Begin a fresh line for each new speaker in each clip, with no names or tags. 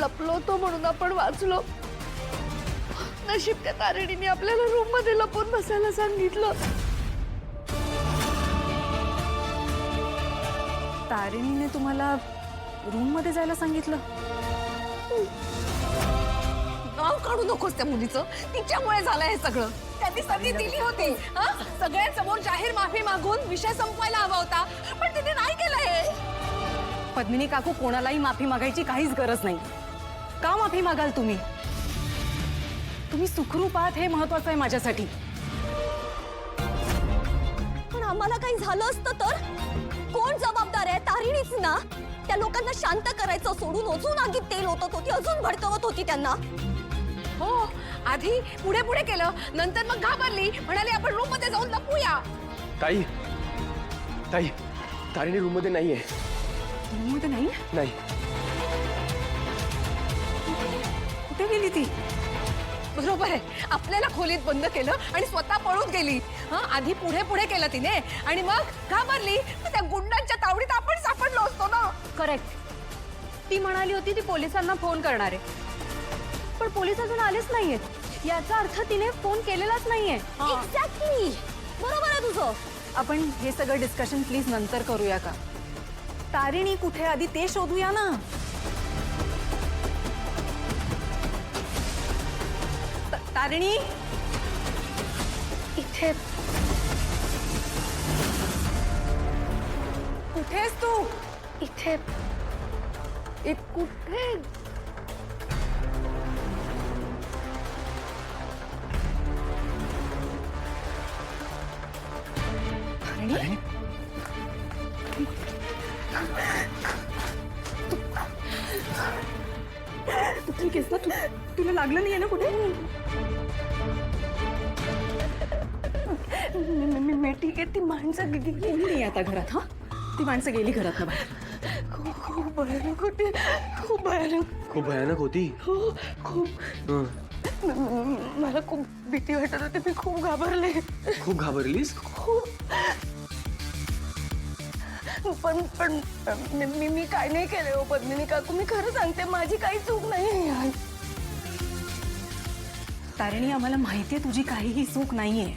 लपलो होतो म्हणून आपण वाचलो. नशीब त्या तारिणीने आपल्याला रूम मध्ये लपून बसायला सांगितलं.
तारिणीने तुम्हाला रूम मध्ये जायला सांगितलं?
नाव काढू नकोस त्या मुलीचं. तिच्यामुळे झालं हे सगळं. त्यांनी संधी दिली होती सगळ्यांसमोर जाहीर माफी मागून विषय संपवायला हवा होता, पण तिने नाही केलं हे.
पद्मिनी काकू, कोणालाही माफी मागायची काहीच गरज नाही. का माफी मागाल तुम्ही? तुम्ही सुखरूप आहात हे महत्वाचं आहे माझ्यासाठी.
पण आम्हाला काही झालं असतं तर कोण जबाबदार आहे? तारिणीच ना. त्या लोकांना शांत करायचं सोडून अजून आगीत तेल ओतत होती, अजून भडकवत होती त्यांना.
हो, आधी पुढे पुढे केलं, नंतर मग घाबरली, म्हणाली आपण रूम मध्ये जाऊन लपूया.
ताई ताई तारिणी रूम मध्ये नाहीये.
रूम मध्ये नाही?
नाही.
कुठे गेली ती?
बरोबर आहे, आपल्याला खोलीत बंद केलं आणि स्वतः पळून गेली. आधी पुढे पुढे केलं तिने आणि मग घाबरली. त्या गुंडांच्या तावडीत आपण सापडलो असतो ना.
करेक्ट. ती म्हणाली होती ती पोलिसांना फोन करणार आहे, पण पोलीस अजून आलेच नाहीयेत. याचा अर्थ तिने फोन केलेलाच नाहीये.
एक्झॅक्टली, बरोबर आहे तुझं.
आपण हे सगळं डिस्कशन प्लीज नंतर करूया का? तारिणी कुठे आधी ते शोधूया ना. तारिणी
इथे
कुठेस तू?
इथे कुठे?
तू केस ना, तुला लागलं नाहीये ना कुठे?
मी ठीक आहे. ती माणसं
गेली नाही आता घरात. हा, ती माणसं गेली घरात ना बाहेर.
खूप भयानक होती. खूप भयानक.
खूप भयानक होती.
हो, खूप. मला खूप भीती वाटत होती. मी खूप घाबरले.
खूप घाबरलीस?
पण मी काय नाही केलं हो पद्मिनी काकू. मी खरं सांगते, माझी काही चूक नाही.
तारिणी, आम्हाला माहितीये तुझी काहीही चूक नाहीये.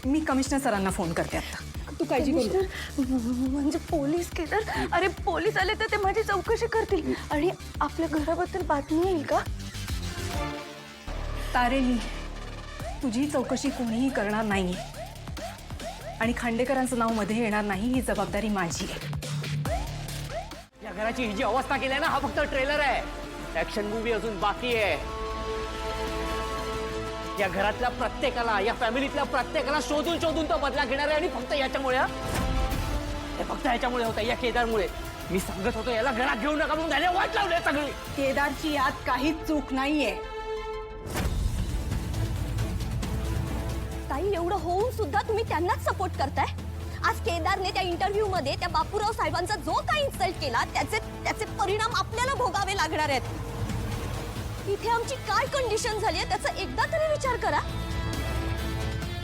मी कमिशनर सरांना फोन करते आता. तू काळजी करू नको.
म्हणजे पोलीस केलं? अरे पोलीस आले तर ते माझी चौकशी करतील आणि आपल्या घराबद्दल बातमी येईल का?
तारिणी, तुझी चौकशी कोणीही करणार नाही आणि खांडेकरांचं नाव मध्ये येणार नाही. ही जबाबदारी माझी आहे.
या घराची ही जी अवस्था केली आहे ना, हा फक्त ट्रेलर आहे. ऍक्शन मूवी अजून बाकी आहे. या घरातल्या प्रत्येकाला, या फॅमिलीतल्या प्रत्येकाला शोधून शोधून तो बदला घेणार आहे. आणि फक्त याच्यामुळे, हे फक्त याच्यामुळे होतं, या केदारमुळे. मी सांगत होतो याला घरात घेऊ नका म्हणून त्याने वाट लावली सगळी.
केदारची यात काहीच चूक नाहीये.
ताई, एवढं होऊन सुद्धा तुम्ही त्यांनाच सपोर्ट करताय. आज केदारने त्या इंटरव्ह्यू मध्ये त्या बापूराव साहेबांचा जो काही इन्सल्ट केला त्याचे परिणाम आपल्याला भोगावे लागणार आहेत. इथे आमची काय कंडिशन झाली आहे त्याचा एकदा तरी विचार करा.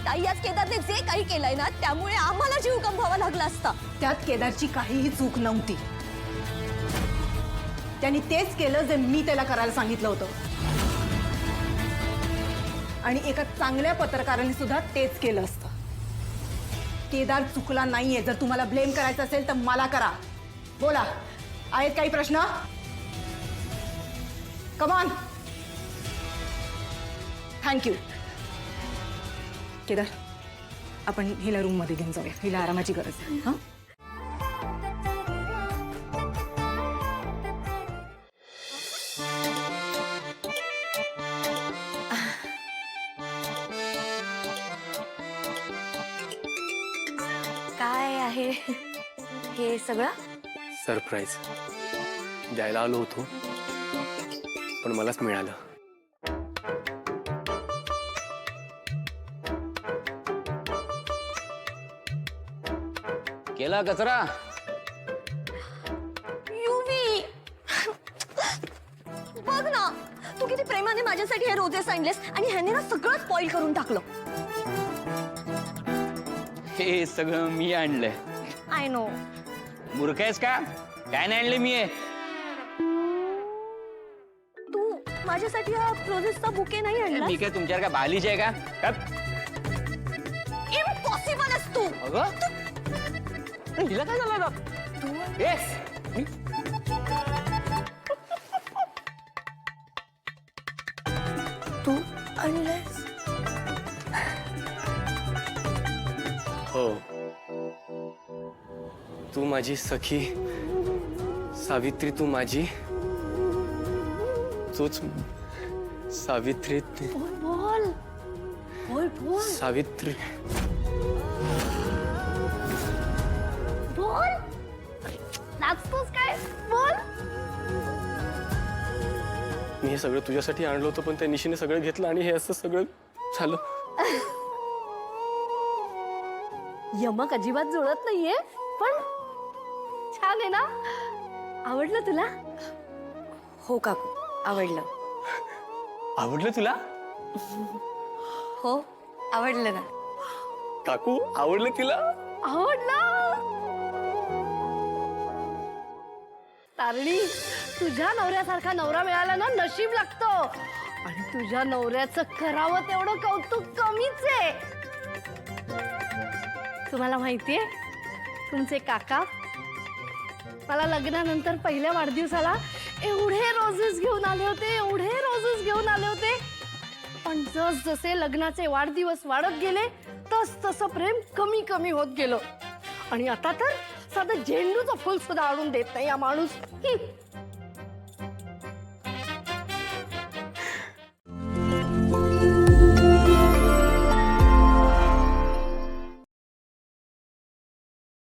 ताई, आज केदारने जे काही केलंय ना, त्यामुळे आम्हाला जीव गमवावा लागला असता.
त्यात केदारची काहीही चूक नव्हती. त्यांनी तेच केलं जे मी त्याला करायला सांगितलं होतं. आणि एका चांगल्या पत्रकाराने सुद्धा तेच केलं असतं. केदार चुकला नाहीये. जर तुम्हाला ब्लेम करायचं असेल तर मला करा. बोला, आहेत काही प्रश्न? कमॉन. थँक्यू. केदार, आपण हिला रूम मध्ये घेऊन जाऊया. हिला आरामाची गरज आहे. हा,
काय आहे हे सगळं?
सरप्राईज द्यायला आलो होतो, पण मलाच मिळालं.
केला कचरा.
युवी, बघ ना, तू किती प्रेमाने माझ्यासाठी हे रोजेस आणलेस आणि ह्याने ना सगळं स्पॉइल करून टाकलं.
हे सगळं मी आणलंय.
I know.
मूर्ख आहेस का? काय नाही आणले मी.
माझ्यासाठी हा रोजेसचा बुके नाही आणला
मी काय तुमच्यावर काय बालिश आहे का
इम्पॉसिबल आहेस तू
अगं हिला काय झालं आता येस
तू आणलंयस
हो तू माझी सखी सावित्री तू माझी तूच सावित्री
बोल बोल बोल
सावित्री
बोल नाचतोस काय बोल
मी हे सगळं तुझ्यासाठी आणलं होतं पण त्या निशीने सगळं घेतलं आणि हे असं सगळं झालं
यमक अजिबात जुळत नाहीये पण छान आहे ना आवडलं तुला
हो काकू आवडलं
आवडलं तुला
हो आवडलं ना
काकू आवडलं तिला
आवडलं तारणी तुझ्या नवऱ्यासारखा नवरा मिळाला ना नशीब लागतो आणि तुझ्या नवऱ्याचं करावं तेवढं कौतुक कमीच आहे तुम्हाला माहितीये तुमचे काका मला लग्नानंतर पहिल्या वाढदिवसाला एवढे रोजेस घेऊन आले होते पण जस जसे लग्नाचे वाढदिवस वाढत गेले तस तसं प्रेम कमी कमी होत गेलं आणि आता तर साधं झेंडूचं फुल सुद्धा आणून देत नाही हा माणूस